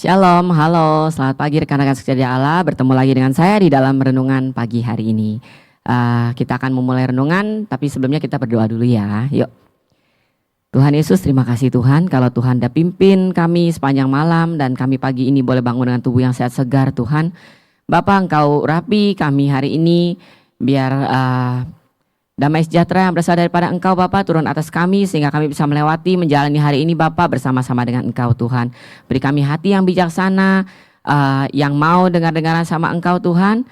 Shalom, halo, selamat pagi rekan-rekan sekerja Allah. Bertemu lagi dengan saya di dalam renungan pagi hari ini. Kita akan memulai renungan, tapi sebelumnya kita berdoa dulu ya. Yuk. Tuhan Yesus, terima kasih Tuhan kalau Tuhan sudah pimpin kami sepanjang malam dan kami pagi ini boleh bangun dengan tubuh yang sehat segar Tuhan. Bapa, Engkau rapi kami hari ini, biar damai sejahtera yang berasal daripada Engkau Bapa turun atas kami sehingga kami bisa melewati menjalani hari ini Bapa bersama-sama dengan Engkau Tuhan. Beri kami hati yang bijaksana, yang mau dengar-dengaran sama Engkau Tuhan.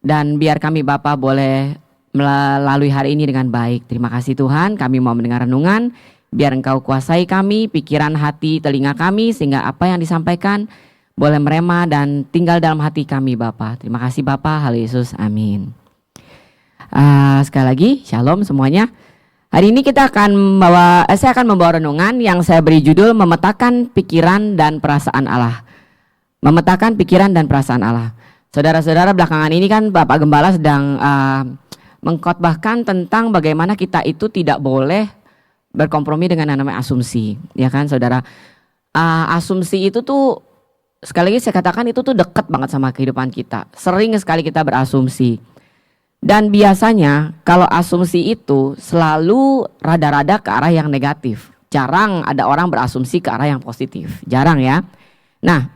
Dan biar kami Bapa boleh melalui hari ini dengan baik. Terima kasih Tuhan, kami mau mendengar renungan. Biar Engkau kuasai kami, pikiran, hati, telinga kami sehingga apa yang disampaikan boleh merema dan tinggal dalam hati kami Bapa. Terima kasih Bapa, hal Yesus, amin. Sekali lagi, shalom semuanya. Hari ini saya akan membawa renungan yang saya beri judul memetakan pikiran dan perasaan Allah. Memetakan pikiran dan perasaan Allah. Saudara-saudara, belakangan ini kan Bapak Gembala sedang mengkhotbahkan tentang bagaimana kita itu tidak boleh berkompromi dengan yang namanya asumsi, ya kan, saudara. Asumsi itu tuh sekali lagi saya katakan itu tuh dekat banget sama kehidupan kita. Sering sekali kita berasumsi. Dan biasanya kalau asumsi itu selalu rada-rada ke arah yang negatif. Jarang ada orang berasumsi ke arah yang positif. Jarang ya. Nah,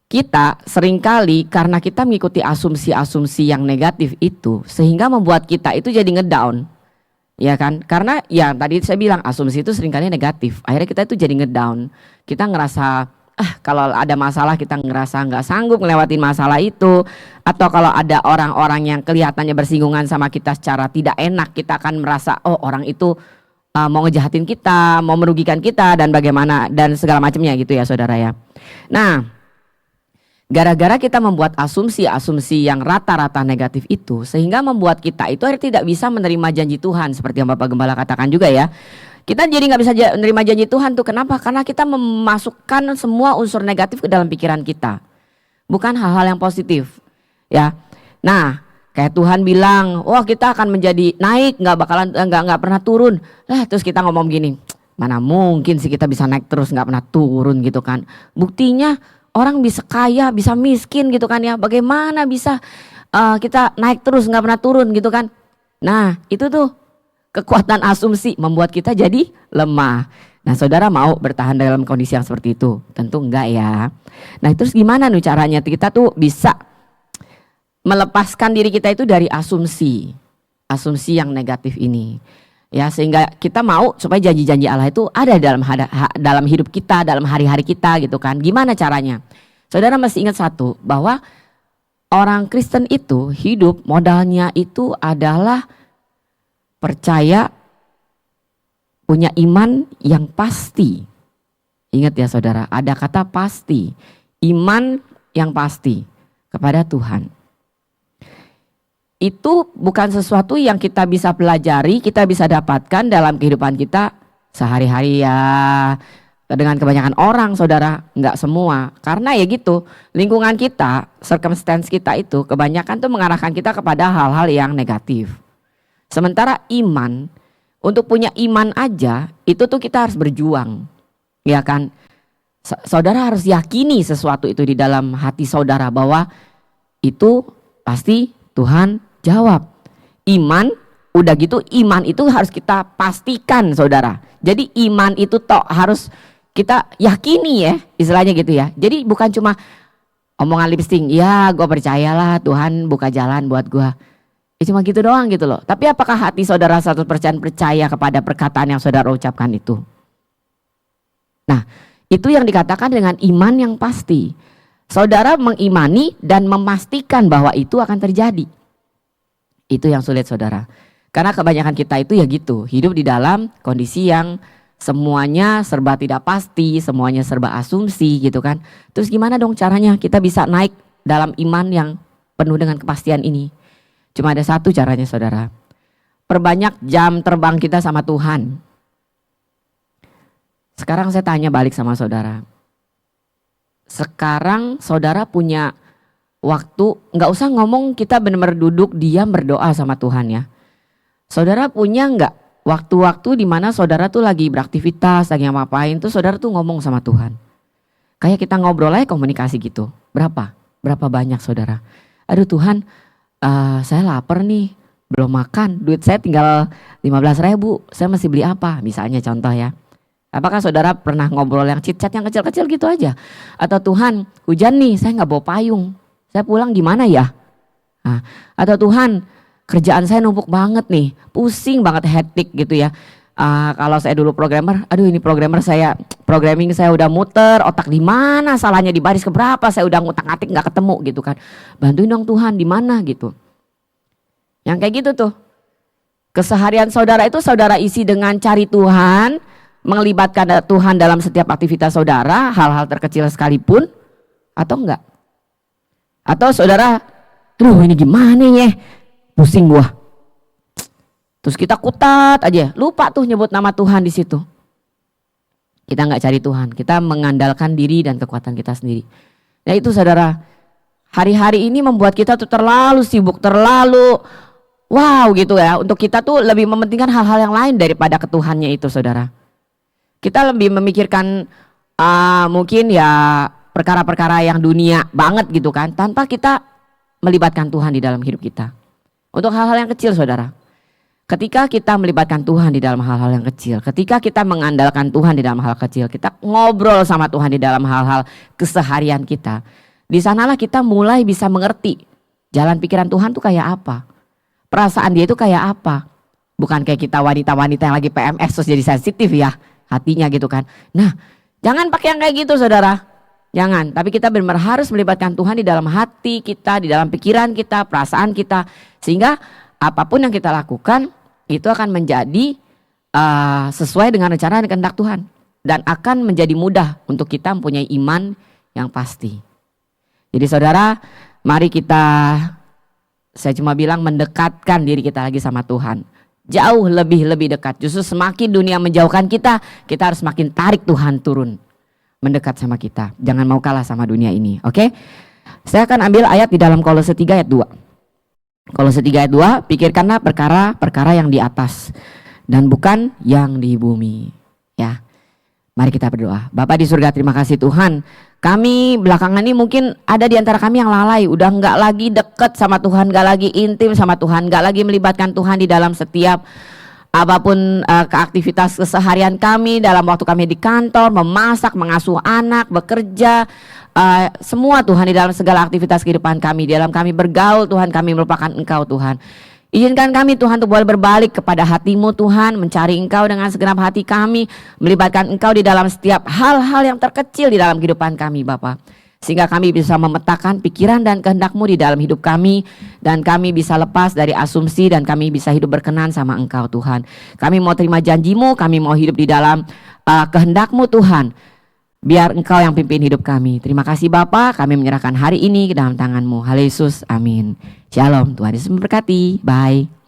kita seringkali karena kita mengikuti asumsi-asumsi yang negatif itu sehingga membuat kita itu jadi ngedown. Ya kan? Karena ya tadi saya bilang asumsi itu seringkali negatif. Akhirnya kita itu jadi ngedown. Kita ngerasa kalau ada masalah kita ngerasa nggak sanggup ngelewatin masalah itu, atau kalau ada orang-orang yang kelihatannya bersinggungan sama kita secara tidak enak, kita akan merasa oh orang itu mau ngejahatin kita, mau merugikan kita dan bagaimana dan segala macamnya gitu ya saudara ya. Nah, gara-gara kita membuat asumsi-asumsi yang rata-rata negatif itu sehingga membuat kita itu tidak bisa menerima janji Tuhan seperti yang Bapak Gembala katakan juga ya. Kita jadi nggak bisa menerima janji Tuhan tuh. Kenapa? Karena kita memasukkan semua unsur negatif ke dalam pikiran kita, bukan hal-hal yang positif, ya. Nah, kayak Tuhan bilang, wah kita akan menjadi naik, nggak pernah turun. Terus kita ngomong gini, mana mungkin sih kita bisa naik terus nggak pernah turun gitu kan? Buktinya orang bisa kaya, bisa miskin gitu kan ya. Bagaimana bisa kita naik terus nggak pernah turun gitu kan? Nah, itu tuh kekuatan asumsi membuat kita jadi lemah. Nah, saudara mau bertahan dalam kondisi yang seperti itu? Tentu enggak ya. Nah, terus gimana nih caranya kita tuh bisa melepaskan diri kita itu dari asumsi yang negatif ini. Ya, sehingga kita mau supaya janji-janji Allah itu ada dalam hidup kita, dalam hari-hari kita gitu kan. Gimana caranya? Saudara mesti ingat satu, bahwa orang Kristen itu hidup modalnya itu adalah percaya, punya iman yang pasti. Ingat ya saudara, ada kata pasti. Iman yang pasti kepada Tuhan. Itu bukan sesuatu yang kita bisa pelajari, kita bisa dapatkan dalam kehidupan kita sehari-hari ya. Dengan kebanyakan orang saudara, enggak semua. Karena ya gitu, lingkungan kita, circumstance kita itu kebanyakan tuh mengarahkan kita kepada hal-hal yang negatif. Sementara iman, untuk punya iman aja itu tuh kita harus berjuang, ya kan? Saudara harus yakini sesuatu itu di dalam hati saudara bahwa itu pasti Tuhan jawab. Iman, udah gitu iman itu harus kita pastikan saudara. Jadi iman itu harus kita yakini ya, istilahnya gitu ya. Jadi bukan cuma omongan lipsting, ya gue percayalah Tuhan buka jalan buat gue. Cuma gitu doang gitu loh. Tapi apakah hati saudara 100% percaya kepada perkataan yang saudara ucapkan itu? Nah, itu yang dikatakan dengan iman yang pasti. Saudara mengimani dan memastikan bahwa itu akan terjadi. Itu yang sulit saudara. Karena kebanyakan kita itu ya gitu, hidup di dalam kondisi yang semuanya serba tidak pasti, semuanya serba asumsi gitu kan. Terus gimana dong caranya kita bisa naik dalam iman yang penuh dengan kepastian ini? Cuma ada satu caranya saudara. Perbanyak jam terbang kita sama Tuhan. Sekarang saya tanya balik sama saudara. Sekarang saudara punya waktu, nggak usah ngomong kita benar-benar duduk diam berdoa sama Tuhan ya. Saudara punya nggak waktu-waktu di mana saudara tuh lagi beraktivitas, lagi ngapain tuh saudara tuh ngomong sama Tuhan. Kayak kita ngobrol aja komunikasi gitu. Berapa banyak saudara. Aduh Tuhan, saya lapar nih, belum makan, duit saya tinggal 15.000, saya mesti beli apa? Misalnya contoh ya. Apakah saudara pernah ngobrol yang chit-chat yang kecil-kecil gitu aja? Atau Tuhan, hujan nih, saya nggak bawa payung, saya pulang gimana ya? Nah, atau Tuhan, kerjaan saya numpuk banget nih, pusing banget, hektik gitu ya. Kalau saya dulu programmer, aduh ini programming saya udah muter, otak di mana, salahnya di baris keberapa, saya udah ngutak-ngatik nggak ketemu gitu kan. Bantuin dong Tuhan, di mana gitu. Yang kayak gitu tuh. Keseharian saudara itu saudara isi dengan cari Tuhan, melibatkan Tuhan dalam setiap aktivitas saudara, hal-hal terkecil sekalipun, atau enggak? Atau saudara, aduh ini gimana ya, pusing gua. Terus kita kutat aja, lupa tuh nyebut nama Tuhan di situ. Kita nggak cari Tuhan, kita mengandalkan diri dan kekuatan kita sendiri. Nah itu saudara, hari-hari ini membuat kita tuh terlalu sibuk, terlalu wow gitu ya. Untuk kita tuh lebih mementingkan hal-hal yang lain daripada ketuhannya itu saudara. Kita lebih memikirkan mungkin ya perkara-perkara yang dunia banget gitu kan, tanpa kita melibatkan Tuhan di dalam hidup kita. Untuk hal-hal yang kecil saudara. Ketika kita melibatkan Tuhan di dalam hal-hal yang kecil, ketika kita mengandalkan Tuhan di dalam hal kecil, kita ngobrol sama Tuhan di dalam hal-hal keseharian kita, di sanalah kita mulai bisa mengerti jalan pikiran Tuhan tuh kayak apa, perasaan dia itu kayak apa. Bukan kayak kita wanita-wanita yang lagi PMS terus jadi sensitif ya hatinya gitu kan. Nah jangan pakai yang kayak gitu saudara, jangan. Tapi kita benar harus melibatkan Tuhan di dalam hati kita, di dalam pikiran kita, perasaan kita, sehingga apapun yang kita lakukan itu akan menjadi sesuai dengan rencana dan kehendak Tuhan, dan akan menjadi mudah untuk kita mempunyai iman yang pasti. Jadi saudara, mari kita, saya cuma bilang mendekatkan diri kita lagi sama Tuhan, jauh lebih dekat. Justru semakin dunia menjauhkan kita, kita harus makin tarik Tuhan turun mendekat sama kita. Jangan mau kalah sama dunia ini, oke? Saya akan ambil ayat di dalam Kolose 3 ayat 2. Kolose 3 ayat 2, pikirkanlah perkara yang di atas dan bukan yang di bumi. Ya, mari kita berdoa. Bapa di surga, terima kasih Tuhan. Kami belakangan ini mungkin ada di antara kami yang lalai, udah nggak lagi deket sama Tuhan, nggak lagi intim sama Tuhan, nggak lagi melibatkan Tuhan di dalam setiap apapun keaktivitas keseharian kami, dalam waktu kami di kantor, memasak, mengasuh anak, bekerja, semua Tuhan, di dalam segala aktivitas kehidupan kami, di dalam kami bergaul Tuhan, kami merupakan Engkau Tuhan. Izinkan kami Tuhan untuk boleh berbalik kepada hati-Mu Tuhan, mencari Engkau dengan segenap hati kami, melibatkan Engkau di dalam setiap hal-hal yang terkecil di dalam kehidupan kami Bapa. Sehingga kami bisa memetakan pikiran dan kehendak-Mu di dalam hidup kami, dan kami bisa lepas dari asumsi, dan kami bisa hidup berkenan sama Engkau Tuhan. Kami mau terima janji-Mu, kami mau hidup di dalam kehendak-Mu Tuhan. Biar Engkau yang pimpin hidup kami. Terima kasih Bapa, kami menyerahkan hari ini ke dalam tangan-Mu. Haleluya Yesus, amin. Shalom, Tuhan Yesus memberkati. Bye.